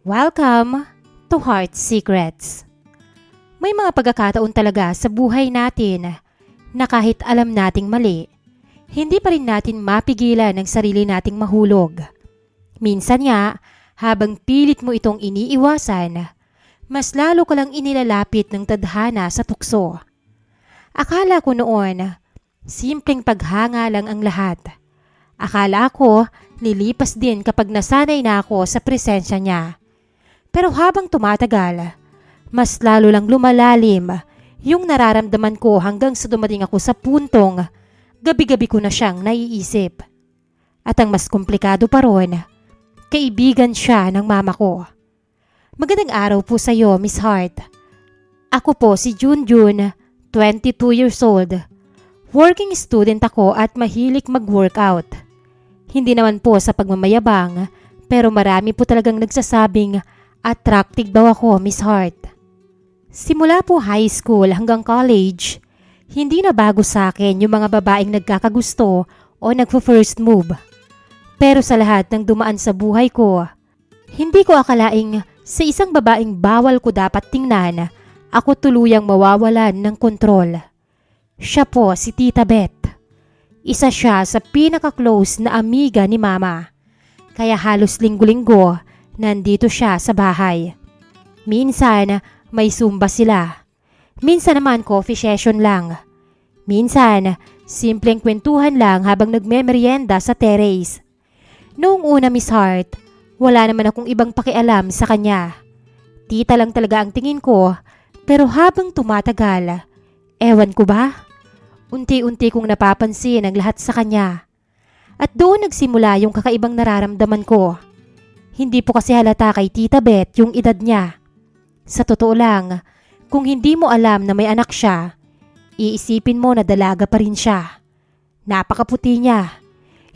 Welcome to Heart Secrets. May mga pagkakataon talaga sa buhay natin na kahit alam nating mali, hindi pa rin natin mapigilan ang sarili nating mahulog. Minsan nga, habang pilit mo itong iniiwasan, mas lalo ka lang inilalapit ng tadhana sa tukso. Akala ko noon, simpleng paghanga lang ang lahat. Akala ko, lilipas din kapag nasanay na ako sa presensya niya. Pero habang tumatagal, mas lalo lang lumalalim yung nararamdaman ko hanggang sa dumating ako sa puntong gabi-gabi ko na siyang naiisip. At ang mas komplikado pa ron, kaibigan siya ng mama ko. Magandang araw po sa iyo, Miss Hart. Ako po si Junjun, 22 years old. Working student ako at mahilig mag-workout. Hindi naman po sa pagmamayabang, pero marami po talagang nagsasabing attractive daw ako, Miss Hart. Simula po high school hanggang college, hindi na bago sa akin yung mga babaeng nagkakagusto o nagpo-first move. Pero sa lahat ng dumaan sa buhay ko, hindi ko akalaing sa isang babaeng bawal ko dapat tingnan, ako tuluyang mawawalan ng kontrol. Siya po si Tita Beth. Isa siya sa pinaka-close na amiga ni Mama. Kaya halos linggo-linggo, nandito siya sa bahay. Minsan, may zumba sila. Minsan naman coffee session lang. Minsan, simpleng kwentuhan lang habang nagmemeryenda sa terrace. Noong una, Miss Hart, wala naman akong ibang pakialam sa kanya. Tita lang talaga ang tingin ko, pero habang tumatagal, ewan ko ba? Unti-unti kong napapansin ang lahat sa kanya. At doon nagsimula yung kakaibang nararamdaman ko. Hindi po kasi halata kay Tita Beth yung edad niya. Sa totoo lang, kung hindi mo alam na may anak siya, iisipin mo na dalaga pa rin siya. Napakaputi niya.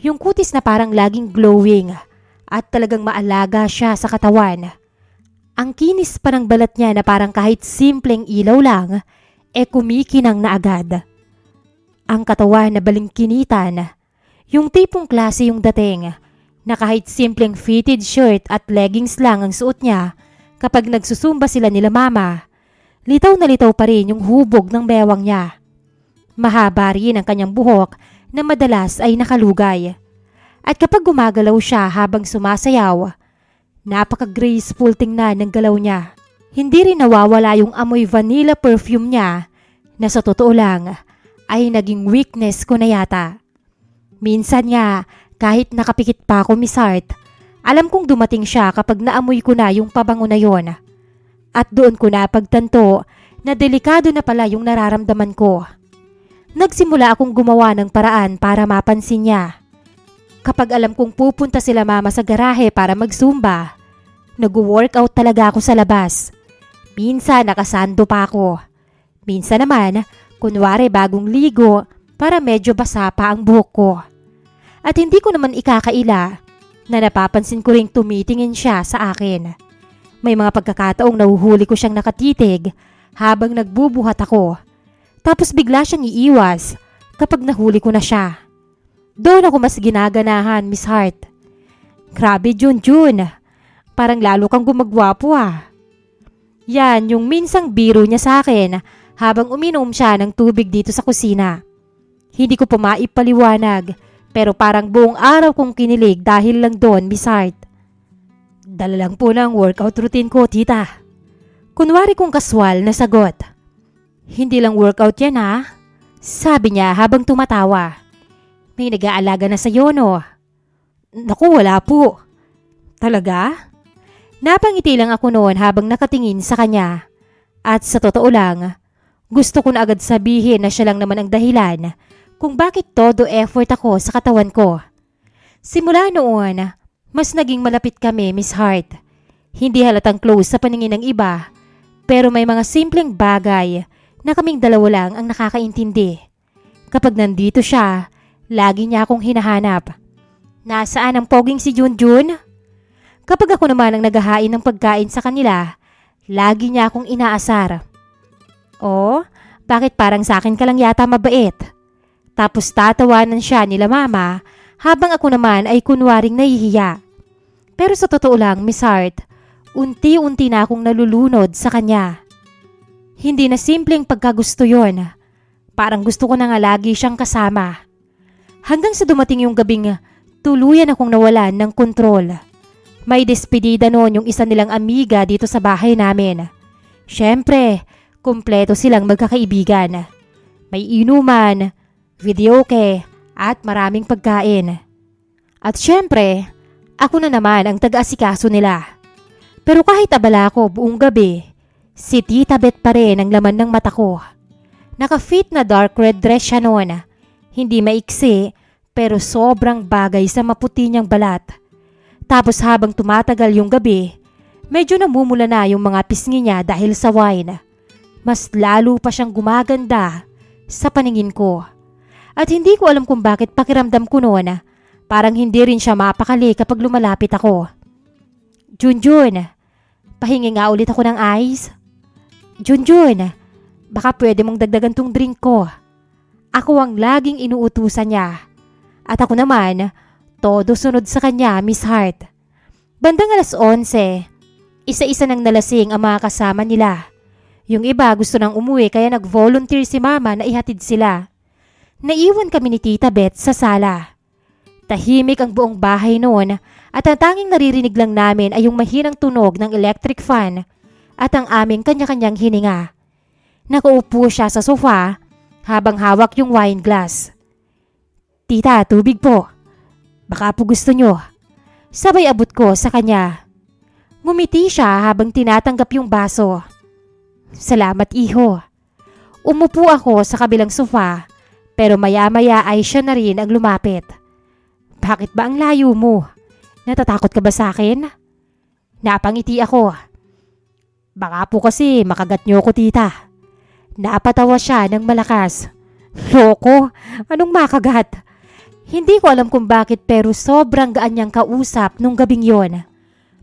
Yung kutis na parang laging glowing at talagang maalaga siya sa katawan. Ang kinis pa ng balat niya na parang kahit simpleng ilaw lang, kumikinang na agad. Ang katawan na balingkinitan, yung tipong klase yung dating, na kahit simpleng fitted shirt at leggings lang ang suot niya kapag nagsusumba sila nila Mama, litaw na litaw pa rin yung hubog ng bewang niya. Mahaba rin ang kanyang buhok na madalas ay nakalugay. At kapag gumagalaw siya habang sumasayaw, napaka-graceful tingnan ng galaw niya. Hindi rin nawawala yung amoy vanilla perfume niya na sa totoo lang ay naging weakness ko na yata. Minsan nga, kahit nakapikit pa ako, Miss Hart, alam kong dumating siya kapag naamoy ko na yung pabango na yon. At doon ko napagtanto na delikado na pala yung nararamdaman ko. Nagsimula akong gumawa ng paraan para mapansin niya. Kapag alam kong pupunta sila Mama sa garahe para mag-zumba, nag-workout talaga ako sa labas. Minsan nakasando pa ako. Minsan naman, kunwari bagong ligo para medyo basa pa ang buhok ko. At hindi ko naman ikakaila na napapansin ko ring tumitingin siya sa akin. May mga pagkakataong nahuhuli ko siyang nakatitig habang nagbubuhat ako. Tapos bigla siyang iiwas kapag nahuli ko na siya. Doon ako mas ginaganahan, Miss Hart. Grabe, Junjun. Parang lalo kang gumagwapo ah. Yan yung minsang biro niya sa akin habang uminom siya ng tubig dito sa kusina. Hindi ko pa maipaliwanag. Pero parang buong araw kong kinilig dahil lang doon, Miss Hart. Dala lang po ng workout routine ko, tita. Kunwari kong kaswal na sagot. Hindi lang workout yan ha, sabi niya habang tumatawa. May nag-aalaga na sa'yo no? Naku, wala po. Talaga? Napangiti lang ako noon habang nakatingin sa kanya. At sa totoo lang, gusto ko na agad sabihin na siya lang naman ang dahilan kung bakit todo effort ako sa katawan ko. Simula noon, mas naging malapit kami, Miss Hart. Hindi halatang close sa paningin ng iba, pero may mga simpleng bagay na kaming dalawa lang ang nakakaintindi. Kapag nandito siya, lagi niya akong hinahanap. Nasaan ang poging si Junjun? Kapag ako naman ang naghahain ng pagkain sa kanila, lagi niya akong inaasar. Oh, bakit parang sa akin ka lang yata mabait? Tapos tatawanan siya nila Mama habang ako naman ay kunwaring nahihiya. Pero sa totoo lang, Miss Hart, unti-unti na akong nalulunod sa kanya. Hindi na simpleng pagkagusto yon. Parang gusto ko na nga lagi siyang kasama. Hanggang sa dumating yung gabing tuluyan akong nawalan ng kontrol. May despedida noon yung isa nilang amiga dito sa bahay namin. Siyempre, kumpleto silang magkakaibigan. May inuman, videoke, at maraming pagkain. At siyempre, ako na naman ang taga-asikaso nila. Pero kahit abala ko buong gabi, si Tita Beth pa rin ang laman ng mata ko. Naka-fit na dark red dress siya noon. Hindi maiksi, pero sobrang bagay sa maputi niyang balat. Tapos habang tumatagal yung gabi, medyo namumula na yung mga pisngi niya dahil sa wine. Mas lalo pa siyang gumaganda sa paningin ko. At hindi ko alam kung bakit pakiramdam ko noon, parang hindi rin siya mapakali kapag lumalapit ako. Junjun, pahingi nga ulit ako ng ice. Junjun, baka pwede mong dagdagan tong drink ko. Ako ang laging inuutusan niya. At ako naman, todo sunod sa kanya, Miss Hart. Bandang 11:00, isa-isa nang nalasing ang mga kasama nila. Yung iba gusto nang umuwi kaya nag-volunteer si Mama na ihatid sila. Naiwan kami ni Tita Beth sa sala. Tahimik ang buong bahay noon at ang tanging naririnig lang namin ay yung mahinang tunog ng electric fan at ang aming kanya-kanyang hininga. Nakaupo siya sa sofa habang hawak yung wine glass. Tita, tubig po. Baka po gusto nyo. Sabay abot ko sa kanya. Ngumiti siya habang tinatanggap yung baso. Salamat, iho. Umupo ako sa kabilang sofa pero maya-maya ay siya na rin ang lumapit. Bakit ba ang layo mo? Natatakot ka ba sa akin? Napangiti ako. Baka po kasi makagat niyo ko, tita. Napatawa siya ng malakas. Loko, anong makagat? Hindi ko alam kung bakit pero sobrang gaan niyang kausap nung gabing yon.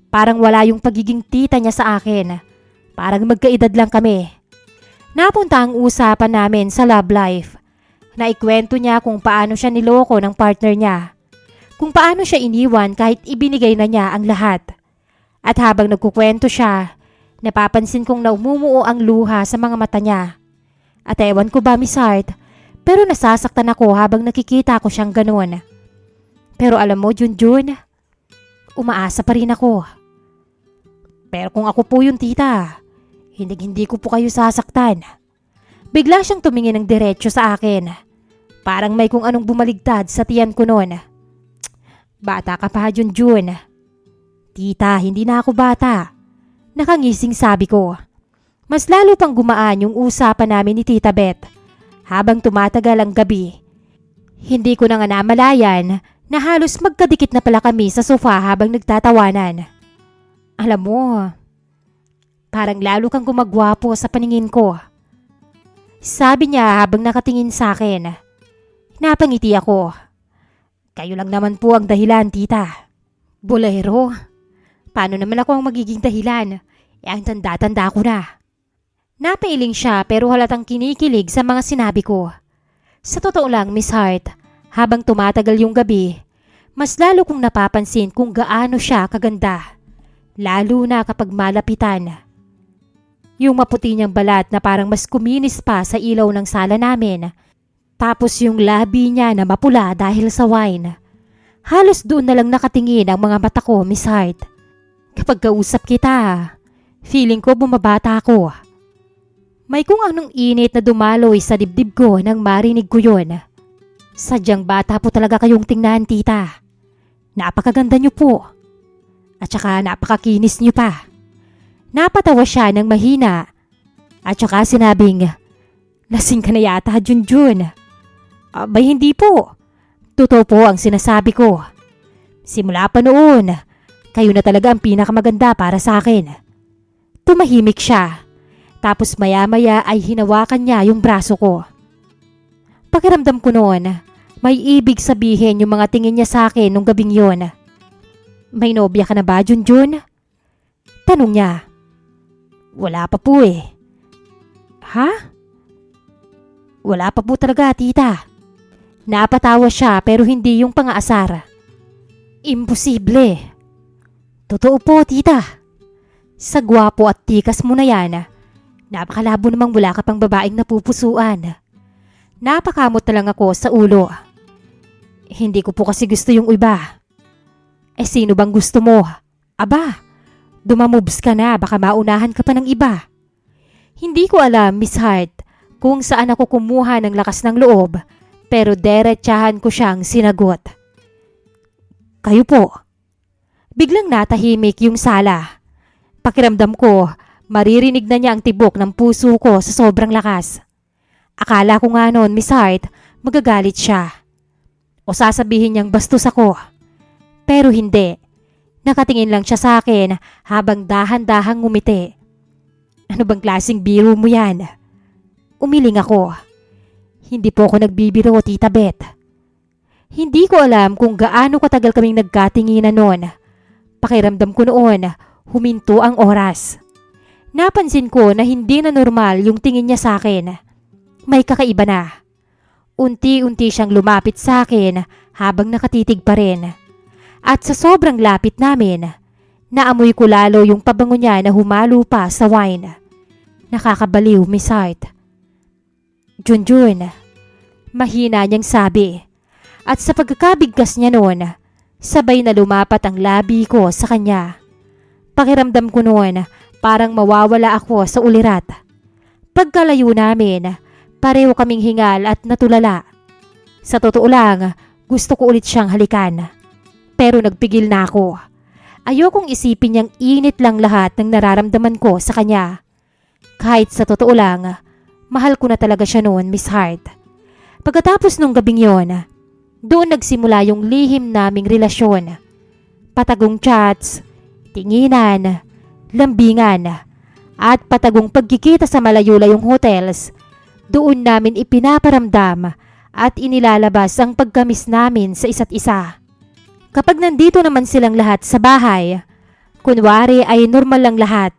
Parang wala yung pagiging tita niya sa akin. Parang magkaedad lang kami. Napunta ang usapan namin sa love life. Naikwento niya kung paano siya niloko ng partner niya. Kung paano siya iniwan kahit ibinigay na niya ang lahat. At habang nagkukwento siya, napapansin kong naumumuo ang luha sa mga mata niya. At ewan ko ba, Miss Hart, pero nasasaktan ako habang nakikita ko siyang ganoon. Pero alam mo, Junjun, umaasa pa rin ako. Pero kung ako po yung tita, hindi ko po kayo sasaktan. Bigla siyang tumingin ng diretsyo sa akin. Parang may kung anong bumaligtad sa tiyan ko noon. Bata ka pa, Junjun. Tita, hindi na ako bata. Nakangising sabi ko. Mas lalo pang gumaan yung usapan namin ni Tita Beth. Habang tumatagal ang gabi, hindi ko na nga namalayan na halos magkadikit na pala kami sa sofa habang nagtatawanan. Alam mo, parang lalo kang gumagwapo sa paningin ko. Sabi niya habang nakatingin sa akin. Napangiti ako. Kayo lang naman po ang dahilan, tita. Bolero? Paano naman ako ang magiging dahilan? Ang tanda-tanda ko na. Napailing siya pero halatang kinikilig sa mga sinabi ko. Sa totoo lang, Miss Hart, habang tumatagal yung gabi, mas lalo kong napapansin kung gaano siya kaganda. Lalo na kapag malapitan. Yung maputi niyang balat na parang mas kuminis pa sa ilaw ng sala namin. Tapos yung labi niya na mapula dahil sa wine. Halos doon na lang nakatingin ang mga mata ko, Miss Hart. Kapag kausap kita, feeling ko bumabata ako. May kung anong init na dumaloy sa dibdib ko nang marinig ko yun. Sadyang bata po talaga kayong tingnan, tita. Napakaganda niyo po. At saka napakakinis niyo pa. Napatawa siya ng mahina. At saka sinabing, lasing ka na yata, Junjun. Abay hindi po. Totoo po ang sinasabi ko. Simula pa noon, kayo na talaga ang pinakamaganda para sa akin. Tumahimik siya. Tapos maya-maya ay hinawakan niya yung braso ko. Pakiramdam ko noon, may ibig sabihin yung mga tingin niya sa akin nung gabing yon. May nobya ka na ba, Junjun? Tanong niya. Wala pa po eh. Ha? Wala pa po talaga, tita. Napatawa siya pero hindi yung pang-aasar. Imposible. Totoo po, tita. Sa gwapo at tikas mo na yan, napakalabo namang wala ka pang babaeng napupusuan. Napakamot na lang ako sa ulo. Hindi ko po kasi gusto yung iba. Sino bang gusto mo? Aba, dumamubs ka na, baka maunahan ka pa ng iba. Hindi ko alam, Miss Hart, kung saan ako kumuha ng lakas ng loob, pero deretsahan ko siyang sinagot. Kayo po. Biglang natahimik yung sala. Pakiramdam ko, maririnig na niya ang tibok ng puso ko sa sobrang lakas. Akala ko nga noon, Miss Hart, magagalit siya. O sasabihin niyang bastos ako. Pero hindi. Nakatingin lang siya sa akin habang dahan-dahang ngumiti. Ano bang klaseng biro mo yan? Umiling ako. Hindi po ako nagbibiro, Tita Beth. Hindi ko alam kung gaano katagal kaming nagkatinginan noon. Pakiramdam ko noon, huminto ang oras. Napansin ko na hindi na normal yung tingin niya sa akin. May kakaiba na. Unti-unti siyang lumapit sa akin habang nakatitig pa rin. At sa sobrang lapit namin, naamoy ko lalo yung pabango niya na humalo pa sa wine. Nakakabaliw, Miss Hart. Junjun, mahina niyang sabi. At sa pagkakabigkas niya noon, sabay na lumapat ang labi ko sa kanya. Pakiramdam ko noon, parang mawawala ako sa ulirat. Pagkalayo namin, pareho kaming hingal at natulala. Sa totoo lang, gusto ko ulit siyang halikan. Pero nagpigil na ako. Ayokong isipin niyang init lang lahat ng nararamdaman ko sa kanya. Kahit sa totoo lang, mahal ko na talaga siya noon, Miss Hart. Pagkatapos nung gabing yon, doon nagsimula yung lihim naming relasyon. Patagong chats, tinginan, lambingan, at patagong pagkikita sa malayo-layong hotels. Doon namin ipinaparamdam at inilalabas ang pagkamis namin sa isa't isa. Kapag nandito naman silang lahat sa bahay, kunwari ay normal lang lahat.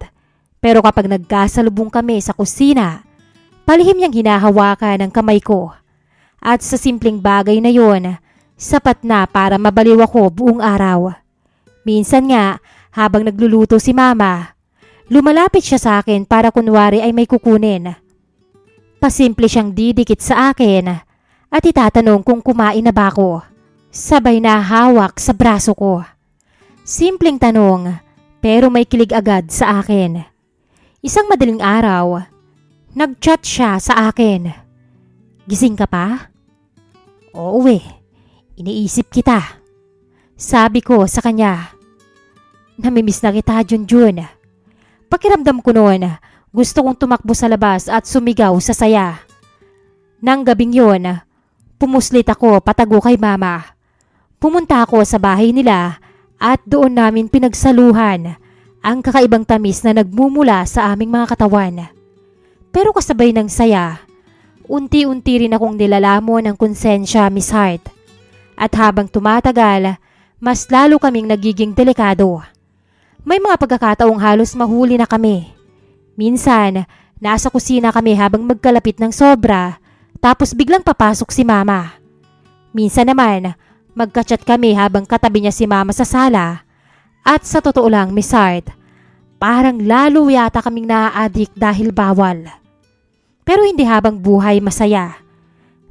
Pero kapag nagkasalubong kami sa kusina, palihim niyang hinahawakan ang kamay ko. At sa simpleng bagay na yon, sapat na para mabaliw ako buong araw. Minsan nga, habang nagluluto si Mama, lumalapit siya sa akin para kunwari ay may kukunin. Pasimple siyang didikit sa akin at itatanong kung kumain na ba ako. Sabay na hawak sa braso ko. Simpleng tanong, pero may kilig agad sa akin. Isang madaling araw, nag-chat siya sa akin. Gising ka pa? Oo iniisip kita. Sabi ko sa kanya. Namimiss na kita, Junjun. Pakiramdam ko noon, gusto kong tumakbo sa labas at sumigaw sa saya. Nang gabing yon, pumuslit ako patago kay Mama. Pumunta ako sa bahay nila at doon namin pinagsaluhan ang kakaibang tamis na nagmumula sa aming mga katawan. Pero kasabay ng saya, unti-unti rin akong nilalamon ng konsensya, Miss Hart. At habang tumatagal, mas lalo kaming nagiging delikado. May mga pagkakataong halos mahuli na kami. Minsan, nasa kusina kami habang magkalapit ng sobra, tapos biglang papasok si Mama. Minsan naman, magka-chat kami habang katabi niya si Mama sa sala. At sa totoo lang, Miss Hart, parang lalo yata kaming naa-addict dahil bawal. Pero hindi habang buhay masaya.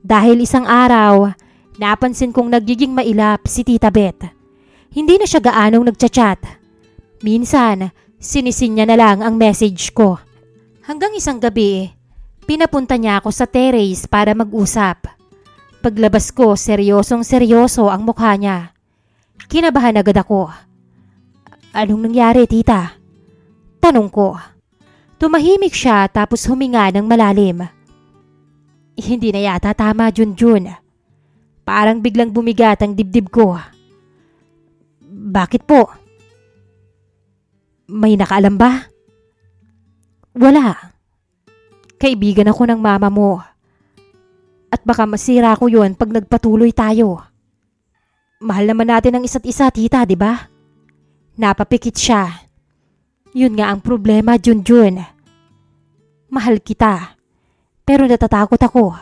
Dahil isang araw, napansin kong nagiging mailap si Tita Beth. Hindi na siya gaanong nagchat-chat. Minsan, sinisin niya na lang ang message ko. Hanggang isang gabi, pinapunta niya ako sa terrace para mag-usap. Paglabas ko, seryosong-seryoso ang mukha niya. Kinabahan agad ako. Anong nangyari, tita? Tanong ko. Tumahimik siya tapos huminga ng malalim. Hindi na yata tama, Junjun. Parang biglang bumigat ang dibdib ko. Bakit po? May nakaalam ba? Wala. Kaibigan ako ng mama mo. At baka masira ko yun pag nagpatuloy tayo. Mahal naman natin ang isa't isa, tita, di ba? Napapikit siya. Yun nga ang problema, Junjun. Mahal kita, pero natatakot ako.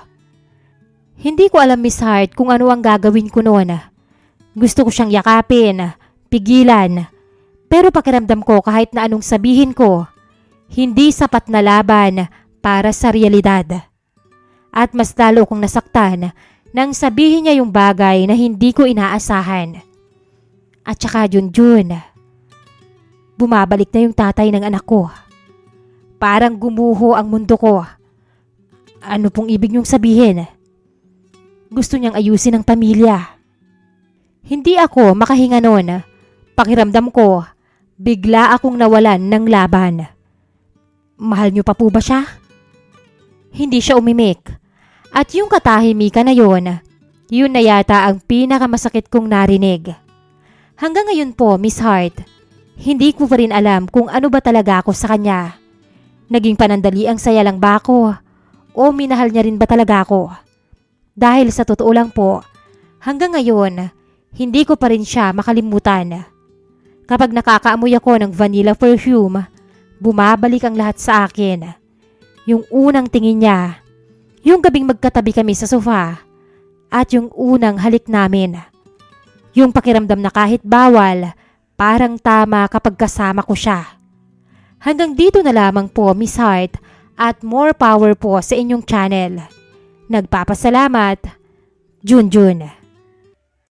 Hindi ko alam, Miss Hart, kung ano ang gagawin ko noon. Gusto ko siyang yakapin, pigilan, Pero pakiramdam ko kahit na anong sabihin ko, hindi sapat na laban para sa realidad. At mas lalo kong nasaktan nang sabihin niya yung bagay na hindi ko inaasahan. At saka Junjun, bumabalik na yung tatay ng anak ko. Parang gumuho ang mundo ko. Ano pong ibig niyong sabihin? Gusto niyang ayusin ang pamilya. Hindi ako makahinga noon. Pakiramdam ko, bigla akong nawalan ng laban. Mahal niyo pa po ba siya? Hindi siya umimik. At yung katahimikan na yun na yata ang pinakamasakit kong narinig. Hanggang ngayon po, Miss Hart, hindi ko pa rin alam kung ano ba talaga ako sa kanya. Naging panandali ang saya lang ba ako? O minahal niya rin ba talaga ako? Dahil sa totoo lang po, hanggang ngayon, hindi ko pa rin siya makalimutan. Kapag nakakaamoy ako ng vanilla perfume, bumabalik ang lahat sa akin. Yung unang tingin niya, yung gabing magkatabi kami sa sofa, at yung unang halik namin. Yung pakiramdam na kahit bawal, parang tama kapag kasama ko siya. Hanggang dito na lamang po, Miss Hart, at more power po sa inyong channel. Nagpapasalamat, Junjun.